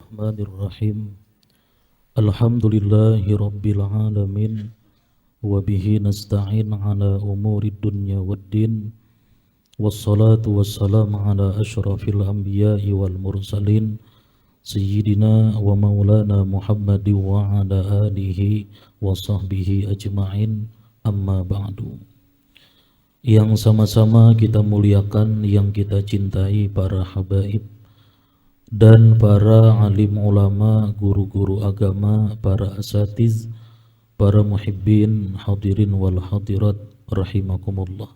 Bismillahirrahmanirrahim. Alhamdulillahi rabbil alamin. Wabihi nasta'in ala umuri dunya waddin. Wassalatu wassalamu ala ashrafil anbiya'i wal mursalin. Sayyidina wa maulana Muhammadin wa ala alihi wa sahbihi ajma'in. Amma ba'du. Yang sama-sama kita muliakan, yang kita cintai para habaib dan para alim ulama, guru-guru agama, para asatiz, para muhibbin, hadirin wal hadirat rahimakumullah.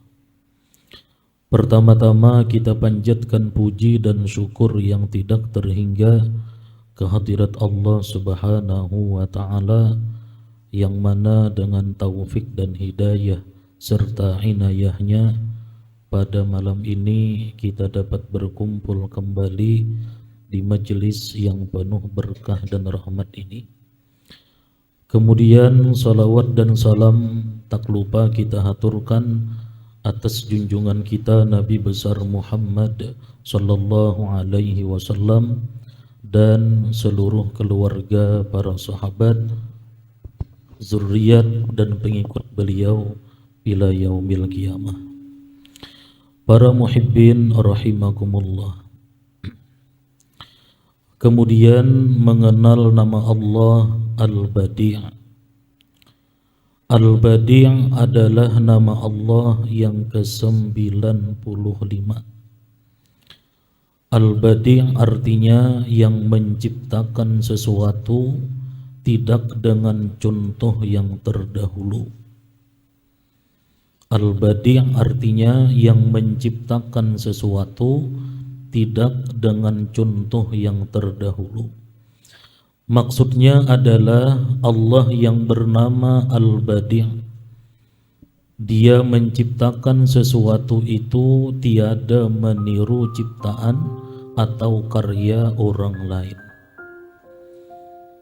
Pertama-tama kita panjatkan puji dan syukur yang tidak terhingga kehadirat Allah Subhanahu wa taala, yang mana dengan taufik dan hidayah serta inayahnya pada malam ini kita dapat berkumpul kembali di majelis yang penuh berkah dan rahmat ini. Kemudian salawat dan salam tak lupa kita haturkan atas junjungan kita Nabi besar Muhammad sallallahu alaihi wasallam dan seluruh keluarga, para sahabat, zuriat dan pengikut beliau ila yaumil qiyamah. Para muhibbin rahimakumullah. Kemudian mengenal nama Allah Al-Badi'. Al-Badi' adalah nama Allah yang ke-95. Al-Badi' artinya yang menciptakan sesuatu tidak dengan contoh yang terdahulu. Al-Badi' artinya yang menciptakan sesuatu tidak dengan contoh yang terdahulu. Maksudnya adalah Allah yang bernama Al-Badi'. Dia menciptakan sesuatu itu tiada meniru ciptaan atau karya orang lain.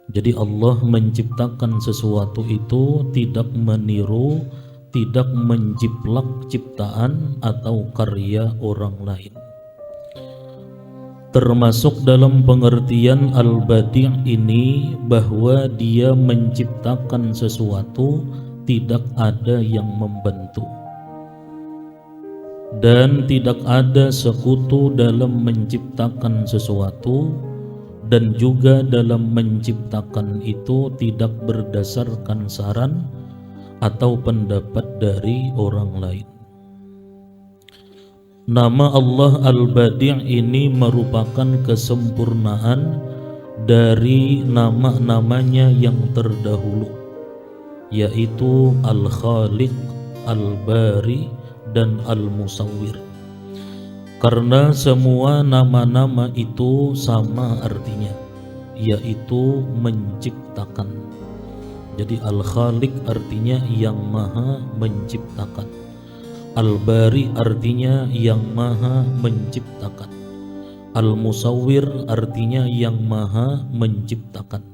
Jadi Allah menciptakan sesuatu itu tidak meniru, tidak menjiplak ciptaan atau karya orang lain. Termasuk dalam pengertian Al-Badi' ini bahwa dia menciptakan sesuatu, tidak ada yang membantu dan tidak ada sekutu dalam menciptakan sesuatu, dan juga dalam menciptakan itu tidak berdasarkan saran atau pendapat dari orang lain. Nama Allah Al-Badi' ini merupakan kesempurnaan dari nama-namanya yang terdahulu, yaitu Al-Khaliq, Al-Bari, dan Al-Musawwir. Karena semua nama-nama itu sama artinya, yaitu menciptakan. Jadi Al-Khaliq artinya yang maha menciptakan. Al-Bari artinya yang maha menciptakan. Al-Musawwir artinya yang maha menciptakan.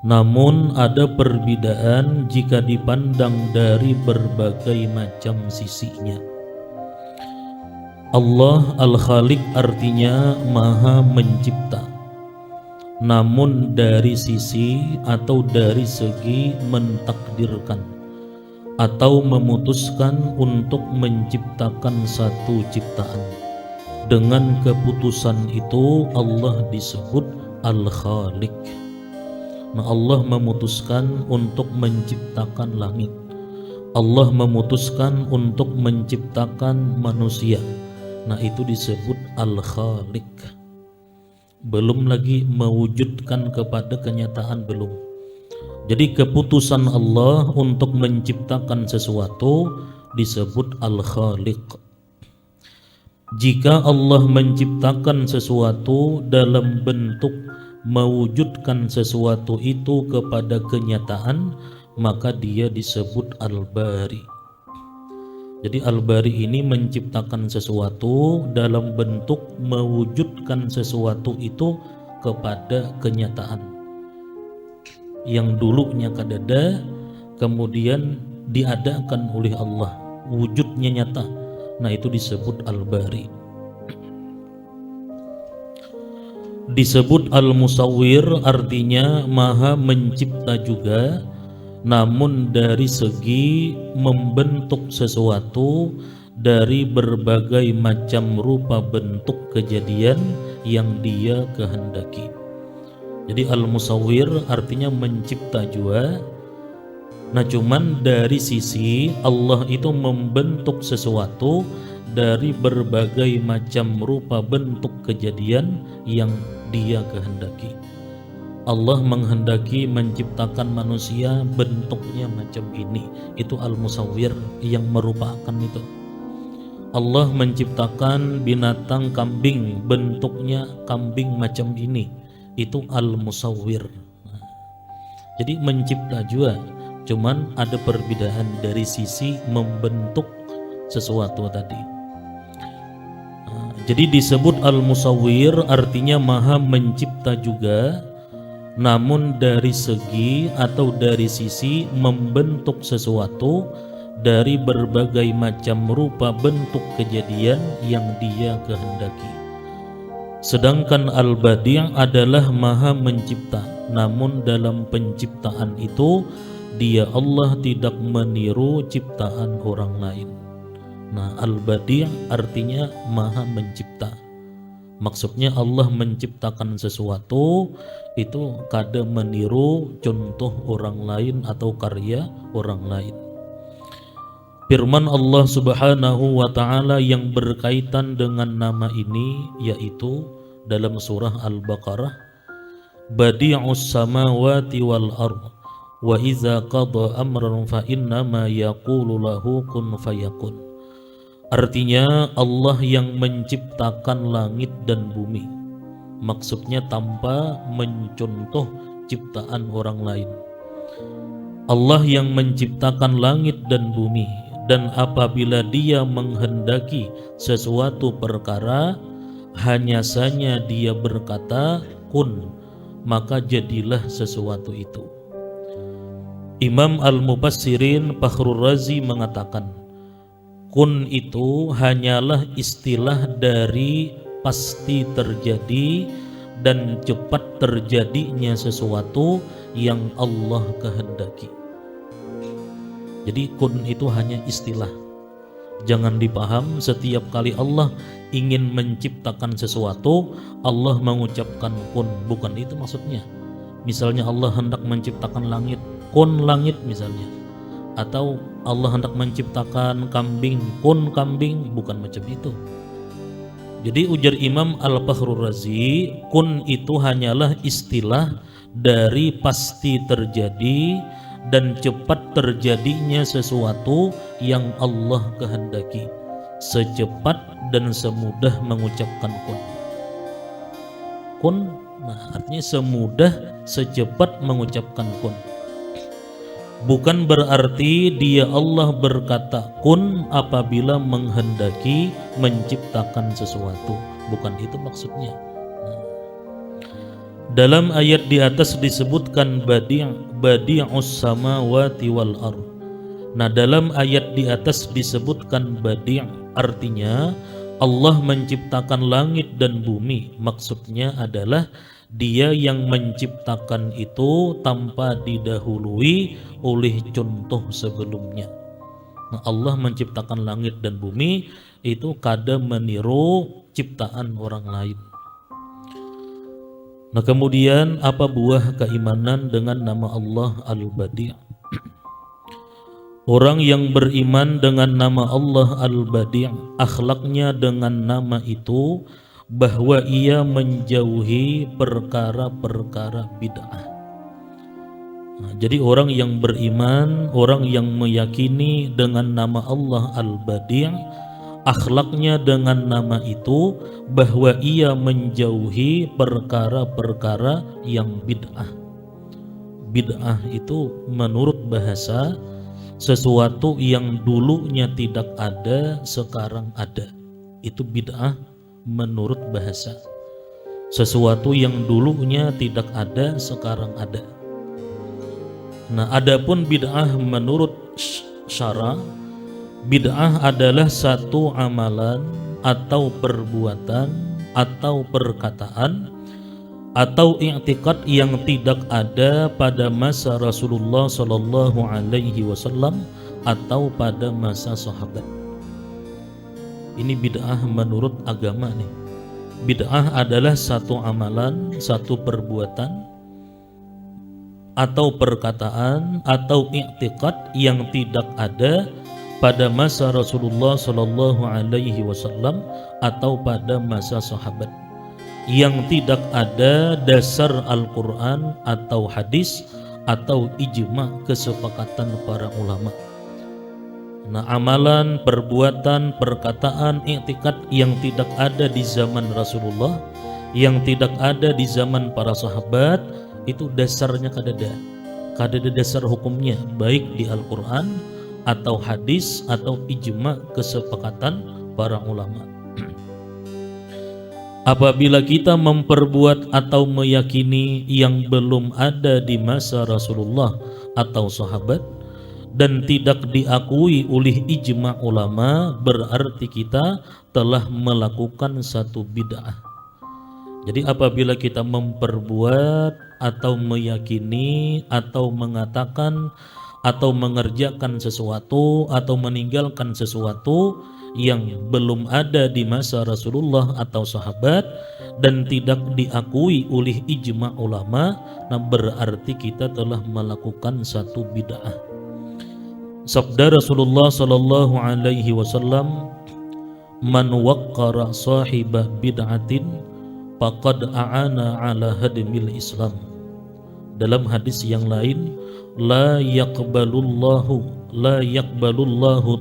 Namun ada perbedaan jika dipandang dari berbagai macam sisinya. Allah Al-Khaliq artinya maha mencipta. Namun dari sisi atau dari segi mentakdirkan atau memutuskan untuk menciptakan satu ciptaan, dengan keputusan itu Allah disebut Al-Khaliq. Nah, Allah memutuskan untuk menciptakan langit, Allah memutuskan untuk menciptakan manusia. Nah, itu disebut Al-Khaliq. Belum lagi mewujudkan kepada kenyataan, belum. Jadi keputusan Allah untuk menciptakan sesuatu disebut Al-Khaliq. Jika Allah menciptakan sesuatu dalam bentuk mewujudkan sesuatu itu kepada kenyataan, maka dia disebut Al-Bari. Jadi Al-Bari ini menciptakan sesuatu dalam bentuk mewujudkan sesuatu itu kepada kenyataan. Yang dulunya kadada, kemudian diadakan oleh Allah, wujudnya nyata. Nah, itu disebut Al-Bari. Disebut al-musawwir artinya maha mencipta juga, namun dari segi membentuk sesuatu dari berbagai macam rupa bentuk kejadian yang dia kehendaki. Jadi al-musawwir artinya mencipta juga. Nah, cuman dari sisi Allah itu membentuk sesuatu dari berbagai macam rupa bentuk kejadian yang dia kehendaki. Allah menghendaki menciptakan manusia bentuknya macam ini, itu al-musawwir yang merupakan itu. Allah menciptakan binatang kambing bentuknya kambing macam ini, itu al-musawwir. Jadi mencipta juga, cuman ada perbedaan dari sisi membentuk sesuatu tadi. Jadi disebut al-musawwir artinya maha mencipta juga, namun dari segi atau dari sisi membentuk sesuatu dari berbagai macam rupa bentuk kejadian yang dia kehendaki. Sedangkan al-badi' adalah maha mencipta, namun dalam penciptaan itu dia Allah tidak meniru ciptaan orang lain. Nah, al-badi' artinya maha mencipta. Maksudnya Allah menciptakan sesuatu itu kada meniru contoh orang lain atau karya orang lain. Firman Allah Subhanahu wa taala yang berkaitan dengan nama ini yaitu dalam surah Al-Baqarah, Badi'us samawati wal ardh wa iza qada amran fa innama yaqulu lahu kun fayakun. Artinya Allah yang menciptakan langit dan bumi, maksudnya tanpa mencontoh ciptaan orang lain. Allah yang menciptakan langit dan bumi, dan apabila dia menghendaki sesuatu perkara, hanya saja dia berkata kun, maka jadilah sesuatu itu. Imam Al-Mufassirin Fakhrul Razi mengatakan, kun itu hanyalah istilah dari pasti terjadi dan cepat terjadinya sesuatu yang Allah kehendaki. Jadi kun itu hanya istilah. Jangan dipaham setiap kali Allah ingin menciptakan sesuatu, Allah mengucapkan kun. Bukan itu maksudnya. Misalnya Allah hendak menciptakan langit, kun langit misalnya. Atau Allah hendak menciptakan kambing, kun kambing, bukan macam itu. Jadi ujar Imam Al-Fakhrul Razi, kun itu hanyalah istilah dari pasti terjadi dan cepat terjadinya sesuatu yang Allah kehendaki, secepat dan semudah mengucapkan kun. Kun, nah artinya semudah, secepat mengucapkan kun. Bukan berarti dia Allah berkata kun apabila menghendaki menciptakan sesuatu. Bukan itu maksudnya. Dalam ayat di atas disebutkan badi'us samawati wal ardh. Nah, dalam ayat di atas disebutkan badi', artinya Allah menciptakan langit dan bumi. Maksudnya adalah Dia yang menciptakan itu tanpa didahului oleh contoh sebelumnya. Nah, Allah menciptakan langit dan bumi itu kada meniru ciptaan orang lain. Nah, kemudian apa buah keimanan dengan nama Allah Al-Badi'? Orang yang beriman dengan nama Allah Al-Badi', akhlaknya dengan nama itu bahwa ia menjauhi perkara-perkara bid'ah. Nah, jadi orang yang beriman, orang yang meyakini dengan nama Allah Al-Badi', akhlaknya dengan nama itu bahwa ia menjauhi perkara-perkara yang bid'ah. Bid'ah itu menurut bahasa sesuatu yang dulunya tidak ada sekarang ada. Itu bid'ah menurut bahasa. Sesuatu yang dulunya tidak ada sekarang ada. Nah, adapun bid'ah menurut syara, bid'ah adalah satu amalan atau perbuatan atau perkataan atau i'tikad yang tidak ada pada masa Rasulullah Shallallahu Alaihi Wasallam atau pada masa sahabat. Ini bid'ah menurut agama nih. Bid'ah adalah satu amalan, satu perbuatan atau perkataan atau i'tikad yang tidak ada pada masa Rasulullah Shallallahu Alaihi Wasallam atau pada masa sahabat, yang tidak ada dasar Al-Quran atau hadis atau ijma kesepakatan para ulama. Nah, amalan, perbuatan, perkataan, i'tikad yang tidak ada di zaman Rasulullah, yang tidak ada di zaman para sahabat, itu dasarnya kadada dasar hukumnya, baik di Al-Quran atau hadis atau ijma kesepakatan para ulama. Apabila kita memperbuat atau meyakini yang belum ada di masa Rasulullah atau sahabat dan tidak diakui oleh ijma ulama, berarti kita telah melakukan satu bid'ah. Jadi apabila kita memperbuat atau meyakini atau mengatakan atau mengerjakan sesuatu atau meninggalkan sesuatu yang belum ada di masa Rasulullah atau sahabat dan tidak diakui oleh ijma ulama, nah berarti kita telah melakukan satu bid'ah. Sabda Rasulullah Sallallahu Alaihi Wasallam, "Man waqqara sahibah bid'atin faqad a'ana ala hadmil Islam." Dalam hadis yang lain, la yaqbalullahu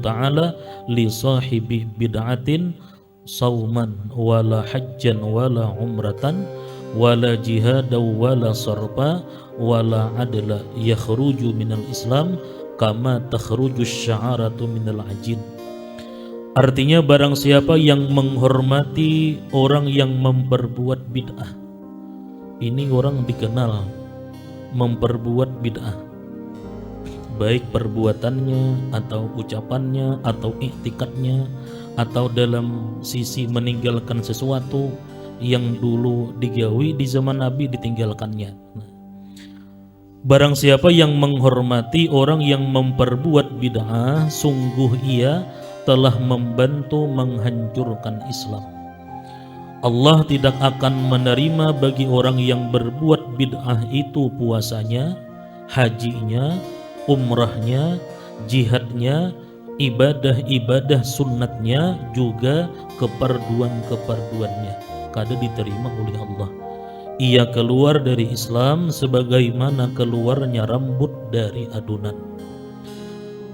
ta'ala li sahibi bid'atin sauman wala hajjan wala umratan wala jihadan wala sarfa wala adla yakhruju minal Islam kama takhruju sya'aratu minal ajin. Artinya, barang siapa yang menghormati orang yang memperbuat bid'ah, ini orang dikenal memperbuat bid'ah, baik perbuatannya atau ucapannya atau i'tikadnya atau dalam sisi meninggalkan sesuatu yang dulu digawi di zaman Nabi ditinggalkannya. Barang siapa yang menghormati orang yang memperbuat bid'ah, sungguh ia telah membantu menghancurkan Islam. Allah tidak akan menerima bagi orang yang berbuat bid'ah itu puasanya, hajinya, umrahnya, jihadnya, ibadah-ibadah sunnatnya, juga keperduan-keperduannya. Kada diterima oleh Allah. Ia keluar dari Islam sebagaimana keluarnya rambut dari adunan.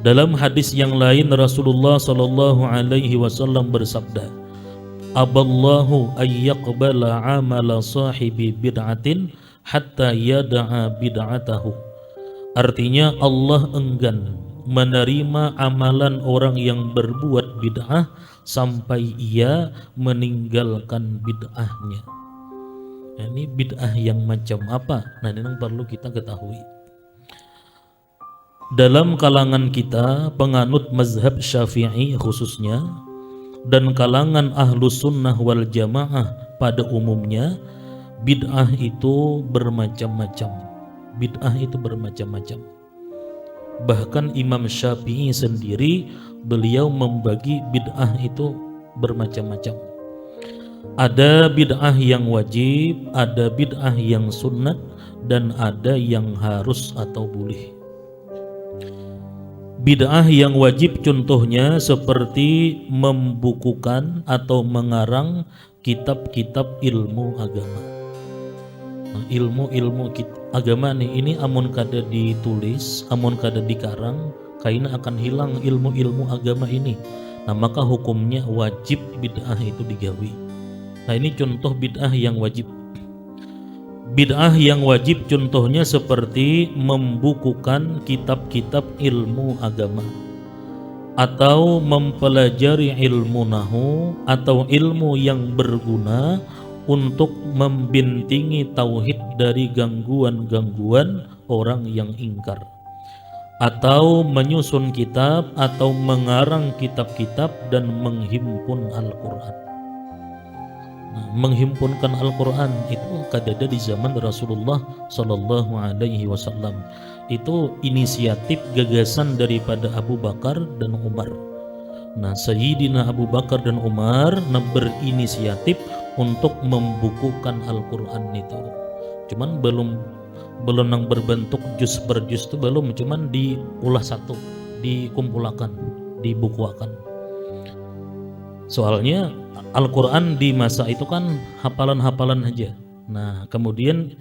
Dalam hadis yang lain, Rasulullah Sallallahu Alaihi Wasallam bersabda, "Aballahu ayyaqbala amala sahibi bid'atin hatta yada'a bid'atahu." Artinya, Allah enggan menerima amalan orang yang berbuat bid'ah sampai ia meninggalkan bid'ahnya. Nah, ini bid'ah yang macam apa? Nah, ini yang perlu kita ketahui. Dalam kalangan kita penganut mazhab Syafi'i khususnya, dan kalangan ahlus sunnah wal jamaah pada umumnya, bid'ah itu bermacam-macam. Bid'ah itu bermacam-macam. Bahkan Imam Syafi'i sendiri, beliau membagi bid'ah itu bermacam-macam. Ada bid'ah yang wajib, ada bid'ah yang sunnat, dan ada yang harus atau boleh. Bid'ah yang wajib contohnya seperti membukukan atau mengarang kitab-kitab ilmu agama. Nah, ilmu-ilmu agama nih, ini amun kada ditulis, amun kada dikarang, kaina akan hilang ilmu-ilmu agama ini. Nah, maka hukumnya wajib bid'ah itu digawi. Nah, ini contoh bid'ah yang wajib. Bid'ah yang wajib contohnya seperti membukukan kitab-kitab ilmu agama, atau mempelajari ilmu nahu atau ilmu yang berguna untuk membintingi tauhid dari gangguan-gangguan orang yang ingkar, atau menyusun kitab atau mengarang kitab-kitab dan menghimpun Al-Quran. Nah, menghimpunkan Al-Quran itu kadada di zaman Rasulullah Sallallahu Alaihi Wasallam. Itu inisiatif gagasan daripada Abu Bakar dan Umar. Nah, Sayyidina Abu Bakar dan Umar berinisiatif untuk membukukan Al-Quran itu. Cuman belum yang berbentuk juz per juz itu belum, cuman diulah satu, dikumpulkan, dibukukan. Soalnya Al-Quran di masa itu kan hafalan-hafalan aja. Nah, kemudian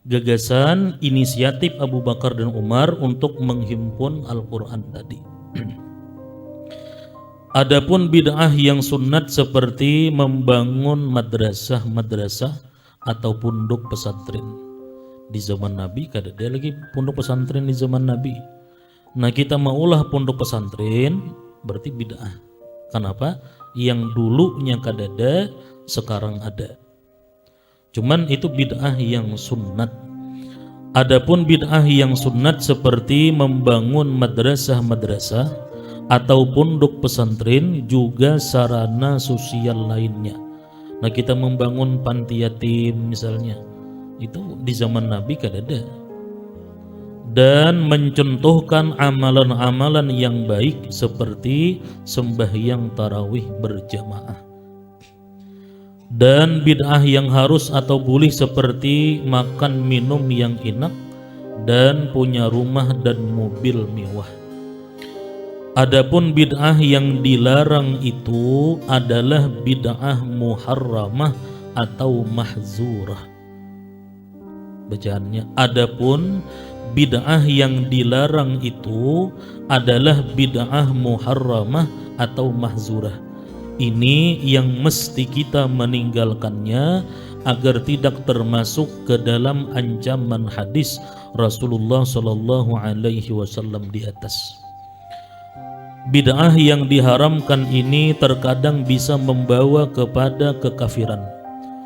gagasan inisiatif Abu Bakar dan Umar untuk menghimpun Al-Quran tadi. Adapun bid'ah yang sunnat seperti membangun madrasah atau pondok pesantren di zaman Nabi, kada ada lagi pondok pesantren di zaman Nabi. Nah, kita maulah pondok pesantren berarti bid'ah. Kenapa? Yang dulunya kada ada, sekarang ada. Cuman itu bid'ah yang sunnat. Adapun bid'ah yang sunnat seperti membangun madrasah atau pondok pesantren juga sarana sosial lainnya. Nah, kita membangun panti yatim misalnya, itu di zaman Nabi kada ada. Dan mencontohkan amalan-amalan yang baik seperti sembahyang tarawih berjamaah. Dan bid'ah yang harus atau boleh seperti makan minum yang enak dan punya rumah dan mobil mewah. Adapun bid'ah yang dilarang itu adalah bid'ah muharramah atau mahzurah. Bacaannya, adapun bid'ah yang dilarang itu adalah bid'ah muharramah atau mahzurah. Ini yang mesti kita meninggalkannya agar tidak termasuk ke dalam ancaman hadis Rasulullah Sallallahu Alaihi Wasallam di atas. Bid'ah yang diharamkan ini terkadang bisa membawa kepada kekafiran,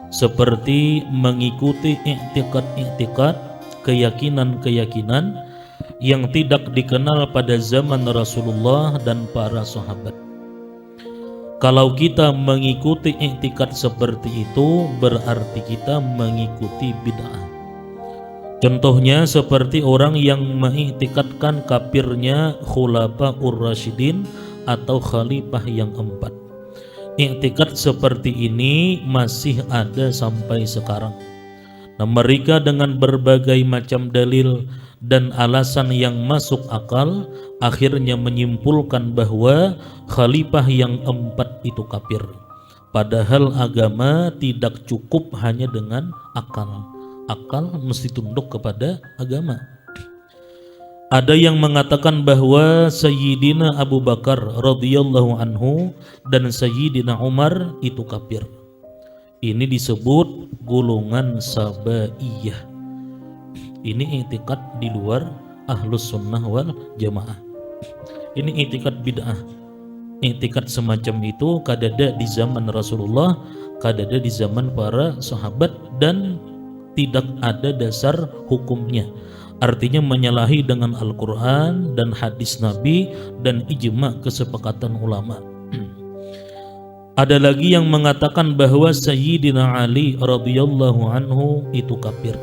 seperti mengikuti i'tiqad-i'tiqad, keyakinan-keyakinan yang tidak dikenal pada zaman Rasulullah dan para sahabat. Kalau kita mengikuti i'tiqad seperti itu, berarti kita mengikuti bid'ah. Contohnya seperti orang yang mengiktikadkan kafirnya Khulafaur Rasyidin atau khalifah yang 4. I'tikad seperti ini masih ada sampai sekarang. Nah, mereka dengan berbagai macam dalil dan alasan yang masuk akal akhirnya menyimpulkan bahwa khalifah yang 4 itu kafir. Padahal agama tidak cukup hanya dengan akal. Akal mesti tunduk kepada agama. Ada yang mengatakan bahwa Sayyidina Abu Bakar radhiyallahu anhu dan Sayyidina Umar itu kafir. Ini disebut golongan sabaiyah. Ini i'tikad di luar Ahlus Sunnah wal Jamaah. Ini i'tikad bid'ah. I'tikad semacam itu kadada di zaman Rasulullah, kadada di zaman para sahabat, dan tidak ada dasar hukumnya. Artinya menyalahi dengan Al-Quran dan hadis Nabi dan ijma' kesepakatan ulama. Ada lagi yang mengatakan bahwa Sayyidina Ali radhiyallahu anhu itu kafir.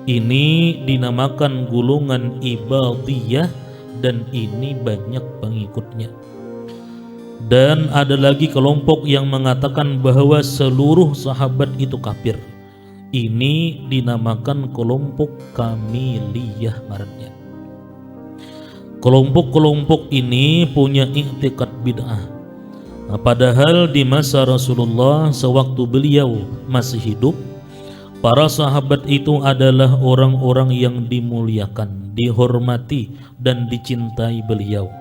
Ini dinamakan golongan ibadiyah dan ini banyak pengikutnya. Dan ada lagi kelompok yang mengatakan bahwa seluruh sahabat itu kafir. Ini dinamakan kelompok kamiliyah ngarannya. Kelompok-kelompok ini punya i'tikad bid'ah. Nah, padahal di masa Rasulullah sewaktu beliau masih hidup, para sahabat itu adalah orang-orang yang dimuliakan, dihormati dan dicintai beliau.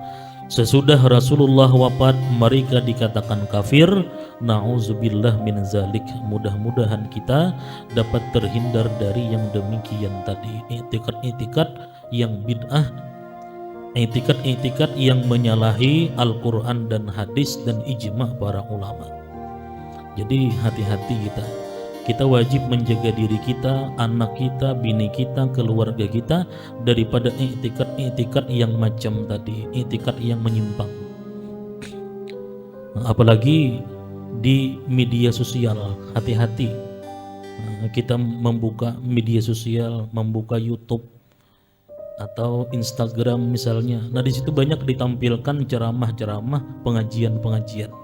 Sesudah Rasulullah wafat, mereka dikatakan kafir. Na'udzubillah min zalik. Mudah-mudahan kita dapat terhindar dari yang demikian tadi. I'tikad-i'tikad yang bid'ah, i'tikad-i'tikad yang menyalahi Al-Quran dan hadis dan ijma' para ulama. Jadi hati-hati kita. Kita wajib menjaga diri kita, anak kita, bini kita, keluarga kita daripada i'tikad-i'tikad yang macam tadi, i'tikad yang menyimpang. Apalagi di media sosial. Hati-hati kita membuka media sosial, membuka YouTube atau Instagram misalnya. Nah, di situ banyak ditampilkan ceramah-ceramah, pengajian-pengajian.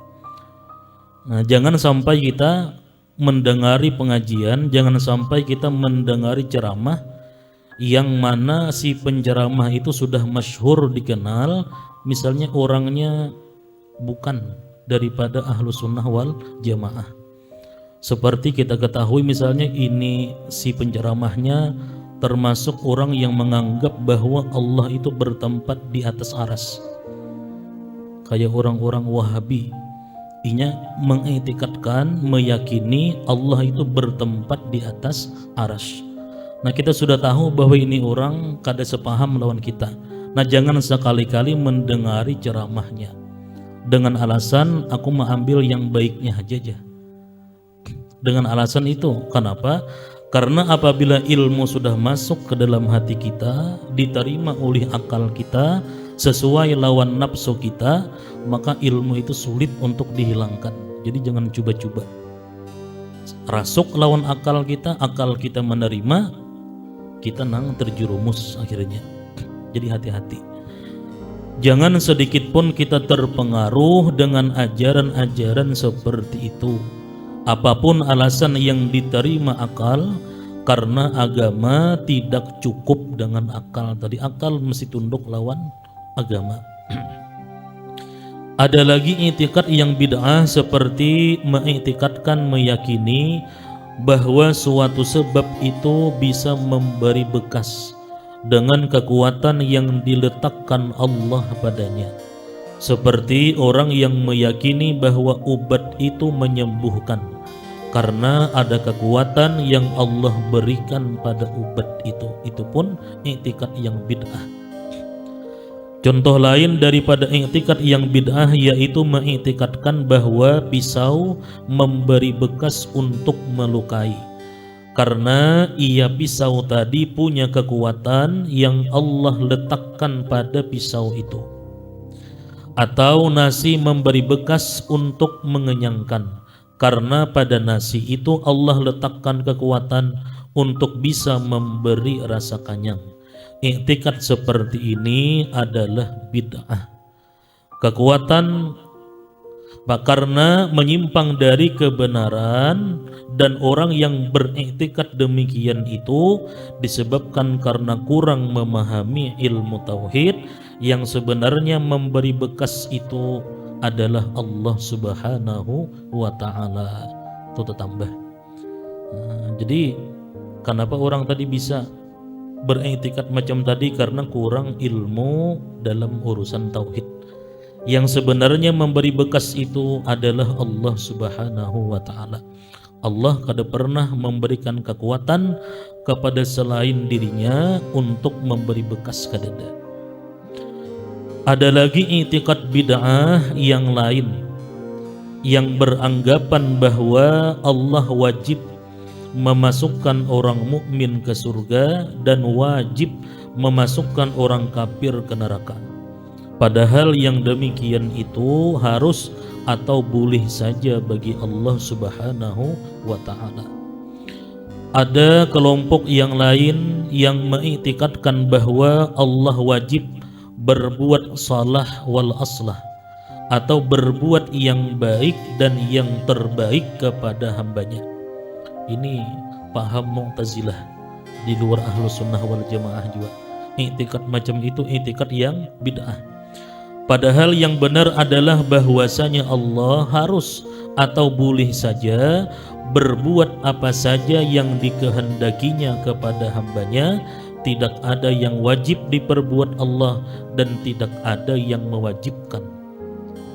Nah, jangan sampai kita mendengari pengajian, jangan sampai kita mendengari ceramah yang mana si penceramah itu sudah masyhur, dikenal, misalnya orangnya bukan daripada ahlu sunnah wal jamaah. Seperti kita ketahui misalnya ini si penceramahnya termasuk orang yang menganggap bahwa Allah itu bertempat di atas aras, kayak orang-orang Wahabi. Inya mengiktikadkan, meyakini Allah itu bertempat di atas aras. Nah, kita sudah tahu bahwa ini orang kada sepaham melawan kita. Nah, jangan sekali-kali mendengari ceramahnya dengan alasan aku mengambil yang baiknya aja. Dengan alasan itu, kenapa? Karena apabila ilmu sudah masuk ke dalam hati kita, diterima oleh akal kita sesuai lawan nafsu kita, maka ilmu itu sulit untuk dihilangkan. Jadi jangan coba-coba. Rasuk lawan akal kita menerima, kita nang terjerumus akhirnya. Jadi hati-hati. Jangan sedikit pun kita terpengaruh dengan ajaran-ajaran seperti itu. Apapun alasan yang diterima akal, karena agama tidak cukup dengan akal. Tadi akal mesti tunduk lawan agama. Ada lagi i'tikad yang bid'ah, seperti mengiktikadkan, meyakini bahwa suatu sebab itu bisa memberi bekas dengan kekuatan yang diletakkan Allah padanya. Seperti orang yang meyakini bahwa obat itu menyembuhkan karena ada kekuatan yang Allah berikan pada obat itu. Itu pun i'tikad yang bid'ah. Contoh lain daripada i'tikad yang bid'ah yaitu mengiktikadkan bahwa pisau memberi bekas untuk melukai, karena pisau tadi punya kekuatan yang Allah letakkan pada pisau itu. Atau nasi memberi bekas untuk mengenyangkan, karena pada nasi itu Allah letakkan kekuatan untuk bisa memberi rasa kenyang. I'tikad seperti ini adalah bid'ah. Kekuatan karena menyimpang dari kebenaran, dan orang yang beriktikad demikian itu disebabkan karena kurang memahami ilmu tauhid, yang sebenarnya memberi bekas itu adalah Allah Subhanahu wa ta'ala. Itu tertambah. Jadi kenapa orang tadi bisa beriktikad macam tadi? Karena kurang ilmu dalam urusan tauhid. Yang sebenarnya memberi bekas itu adalah Allah Subhanahu wa ta'ala. Allah kada pernah memberikan kekuatan kepada selain dirinya untuk memberi bekas kadada. Ada lagi i'tikad bid'ah yang lain yang beranggapan bahwa Allah wajib memasukkan orang mukmin ke surga dan wajib memasukkan orang kafir ke neraka. Padahal yang demikian itu harus atau boleh saja bagi Allah Subhanahu wa ta'ala. Ada kelompok yang lain yang mengiktikadkan bahwa Allah wajib berbuat salah wal aslah, atau berbuat yang baik dan yang terbaik kepada hambanya. Ini paham Mu'tazilah di luar ahlu sunnah wal jamaah juga. I'tikad macam itu i'tikad yang bid'ah. Padahal yang benar adalah bahwasanya Allah harus atau boleh saja berbuat apa saja yang dikehendakinya kepada hambanya. Tidak ada yang wajib diperbuat Allah dan tidak ada yang mewajibkan.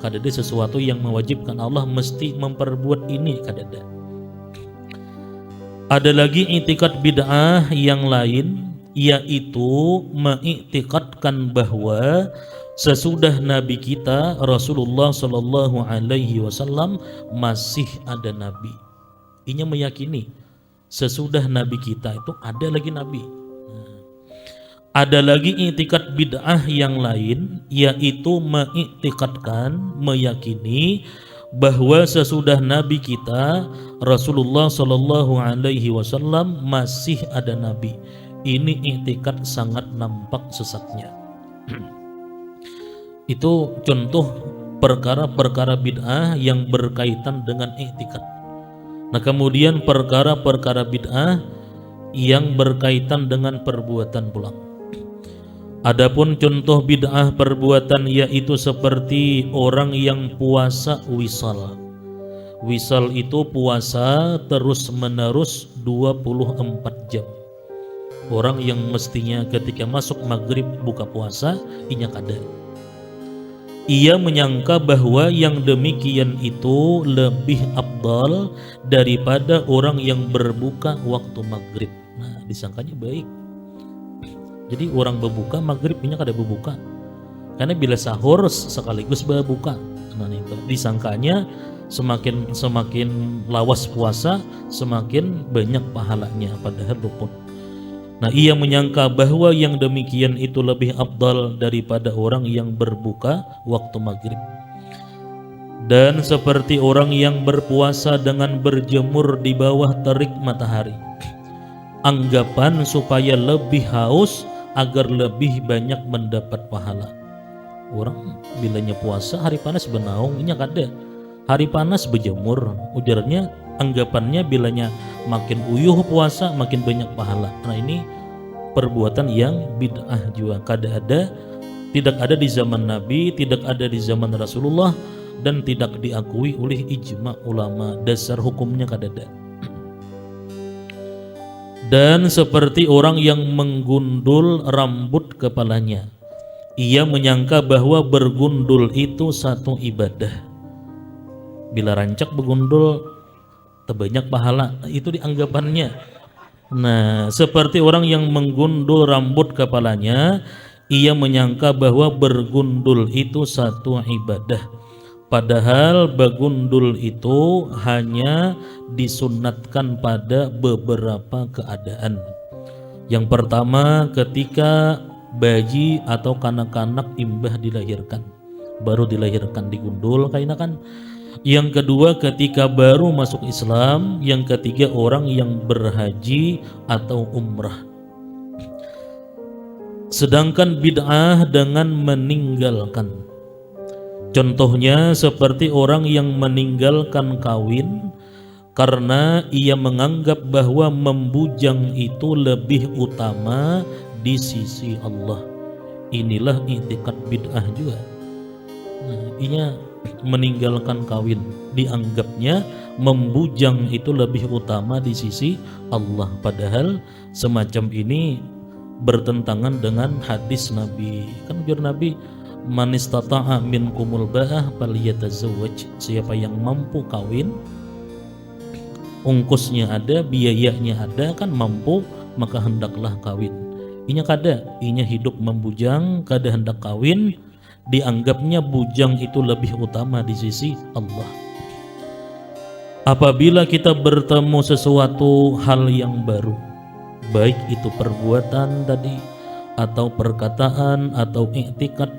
Kadada sesuatu yang mewajibkan Allah mesti memperbuat ini kadada. Ada lagi i'tikad bid'ah yang lain, yaitu mengiktikadkan bahwa sesudah Nabi kita Rasulullah Shallallahu Alaihi Wasallam masih ada Nabi. Inya meyakini sesudah Nabi kita itu ada lagi Nabi. Ada lagi i'tikad bid'ah yang lain, yaitu mengiktikadkan, meyakini bahwa sesudah Nabi kita Rasulullah Shallallahu Alaihi Wasallam masih ada Nabi. Ini i'tikad sangat nampak sesatnya. Itu contoh perkara-perkara bid'ah yang berkaitan dengan i'tikad. Nah, kemudian perkara-perkara bid'ah yang berkaitan dengan perbuatan pulang. Adapun contoh bid'ah perbuatan yaitu seperti orang yang puasa wisal. Wisal itu puasa terus menerus 24 jam. Orang yang mestinya ketika masuk maghrib buka puasa, inya kada. Ia menyangka bahwa yang demikian itu lebih afdal daripada orang yang berbuka waktu maghrib. Nah, disangkanya baik. Jadi orang berbuka maghrib inya kada berbuka. Karena bila sahur sekaligus berbuka. Nah, itu disangkanya semakin lawas puasa, semakin banyak pahalanya, padahal luput. Nah, ia menyangka bahwa yang demikian itu lebih afdal daripada orang yang berbuka waktu maghrib. Dan seperti orang yang berpuasa dengan berjemur di bawah terik matahari, anggapan supaya lebih haus agar lebih banyak mendapat pahala. Orang bilanya puasa hari panas benaung, ini kada. Hari panas berjemur, ujarnya anggapannya bilanya makin uyuh puasa makin banyak pahala. Nah, ini perbuatan yang bid'ah juga, tidak ada di zaman Nabi, tidak ada di zaman Rasulullah, dan tidak diakui oleh ijma ulama. Dasar hukumnya kada ada. Dan seperti orang yang menggundul rambut kepalanya, ia menyangka bahwa bergundul itu satu ibadah. Bila rancak bergundul terbanyak pahala, itu dianggapannya. Nah, seperti orang yang menggundul rambut kepalanya, ia menyangka bahwa bergundul itu satu ibadah. Padahal bergundul itu hanya disunatkan pada beberapa keadaan. Yang pertama, ketika bayi atau kanak-kanak imbah dilahirkan, baru dilahirkan digundul kaina kan. Yang kedua, ketika baru masuk Islam. Yang ketiga, orang yang berhaji atau umrah. Sedangkan bid'ah dengan meninggalkan, contohnya seperti orang yang meninggalkan kawin karena ia menganggap bahwa membujang itu lebih utama di sisi Allah. Inilah i'tikad bid'ah juga. Nah, inya meninggalkan kawin, dianggapnya membujang itu lebih utama di sisi Allah, padahal semacam ini bertentangan dengan hadis Nabi. Kan ujar Nabi, man istata'a minkumul ba'ah falyatazawwaj. Siapa yang mampu kawin, ongkosnya ada, biayanya ada, kan mampu, maka hendaklah kawin. Inya kada, inya hidup membujang, kada hendak kawin, dianggapnya bujang itu lebih utama di sisi Allah. Apabila kita bertemu sesuatu hal yang baru, baik itu perbuatan tadi atau perkataan atau i'tikad,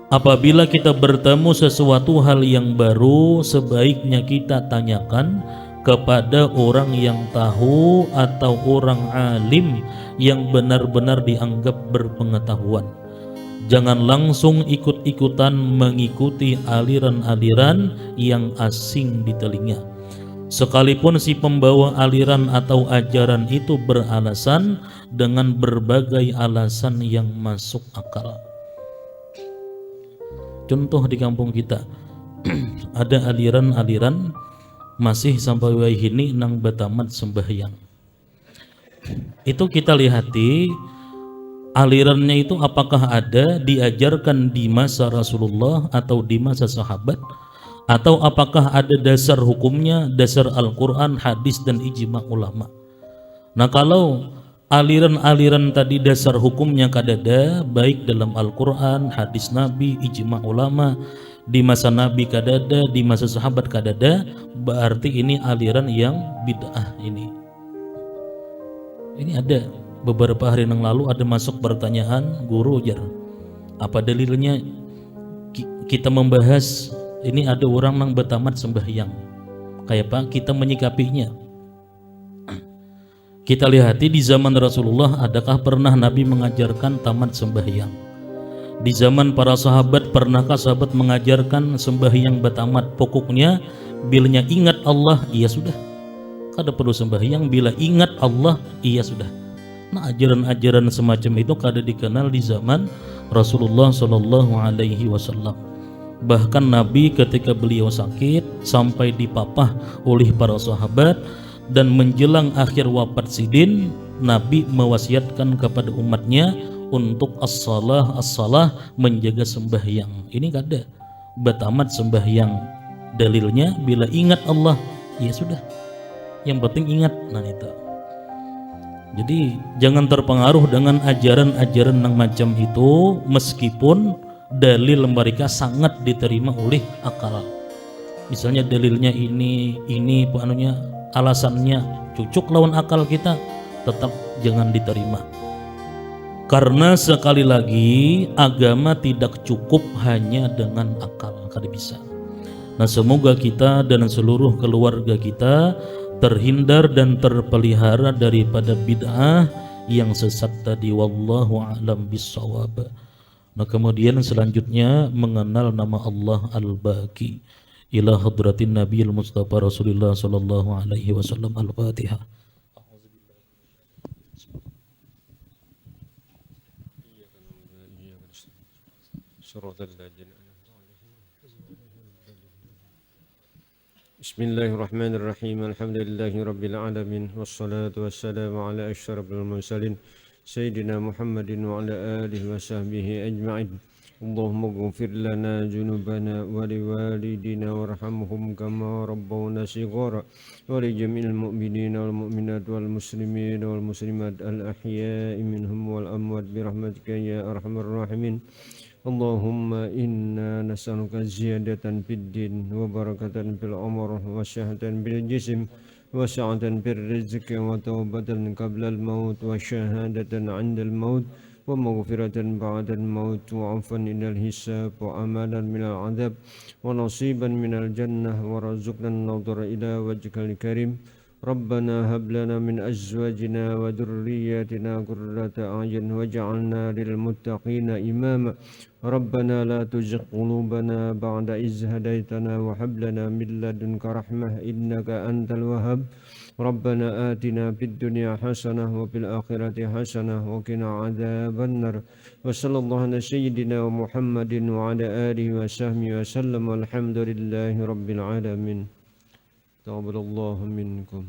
apabila kita bertemu sesuatu hal yang baru, sebaiknya kita tanyakan kepada orang yang tahu atau orang alim yang benar-benar dianggap berpengetahuan. Jangan langsung ikut-ikutan mengikuti aliran-aliran yang asing di telinga. Sekalipun si pembawa aliran atau ajaran itu beralasan dengan berbagai alasan yang masuk akal. Contoh di kampung kita, ada aliran-aliran masih sampai wahini nang batamat sembahyang. Itu kita lihati alirannya itu apakah ada diajarkan di masa Rasulullah atau di masa sahabat, atau apakah ada dasar hukumnya, dasar Al-Quran, hadis dan ijma ulama. Nah, kalau aliran-aliran tadi dasar hukumnya kadada, baik dalam Al-Quran, hadis Nabi, ijma ulama, di masa Nabi kadada, di masa sahabat kadada, berarti ini aliran yang bid'ah. Ini ada beberapa hari yang lalu ada masuk pertanyaan, guru ujar, apa dalilnya kita membahas Ini ada orang yang bertamat sembahyang. Kayak apa kita menyikapinya? Kita lihati di zaman Rasulullah, adakah pernah Nabi mengajarkan tamat sembahyang? Di zaman para sahabat, pernahkah sahabat mengajarkan sembahyang bertamat? Pokoknya bilanya ingat Allah, iya sudah. Kada perlu sembahyang, bila ingat Allah, iya sudah. Nah, ajaran-ajaran semacam itu kada dikenal di zaman Rasulullah Shallallahu Alaihi Wasallam. Bahkan Nabi ketika beliau sakit sampai dipapah oleh para sahabat dan menjelang akhir wafat sidin, Nabi mewasiatkan kepada umatnya untuk as-salah menjaga sembahyang. Ini kada bertamat sembahyang. Dalilnya bila ingat Allah, ya sudah. Yang penting ingat. Nah itu. Jadi jangan terpengaruh dengan ajaran-ajaran yang macam itu, meskipun dalil mereka sangat diterima oleh akal. Misalnya dalilnya ini anunya, alasannya cocok lawan akal kita, tetap jangan diterima. Karena sekali lagi agama tidak cukup hanya dengan akal, kada bisa. Nah, semoga kita dan seluruh keluarga kita terhindar dan terpelihara daripada bid'ah yang sesat tadi. Wallahu a'lam bissawab. Nah, kemudian selanjutnya mengenal nama Allah Al-Baqi ila hadratin Nabi Al-Mustafa Rasulullah sallallahu alaihi wasallam. Al-Fatihah. Bismillahirrahmanirrahim. Alhamdulillahi rabbil alamin wassalatu wassalamu ala asyrafil mursalin sayyidina Muhammadin wa ala alihi wa sahbihi ajma'in. Allahumma ighfir lana dzunubana wa liwalidina warhamhum kama rabbawna shighara wa li jami'il mu'minina wal mu'minat wal muslimina wal muslimat al ahya'i minhum wal amwat bi rahmatika ya arhamar rahimin. Allahumma inna nas'aluka ziyadatan fid din wa barakatan fil umur wa syahadatan bil jism wa sa'atan fir rizqi wa taubatan qabla al maut wa syahadatan 'inda al maut wa maghfiratan ba'da al maut wa 'afwan inal hisab wa amalan minal 'adzab wa nasiban minal jannah wa razuqna an-nadhara ila wajhikal karim. Rabbana hab lana min azwajina wa dhurriyyatina qurrata a'yun waj'alna lil muttaqina imama. Rabbana la tuzigh qulubana ba'da idh hadaytana wa hab lana min ladunka rahmah innaka antal wahhab. Rabbana atina fid dunya hasanah wa fil akhirati hasanah wa qina adzabannar. Wa sallallahu ala sayyidina wa Muhammadin wa ala alihi wa sahbihi wa sallam. Walhamdulillahi rabbil alamin. Taqabbalallahu minkum.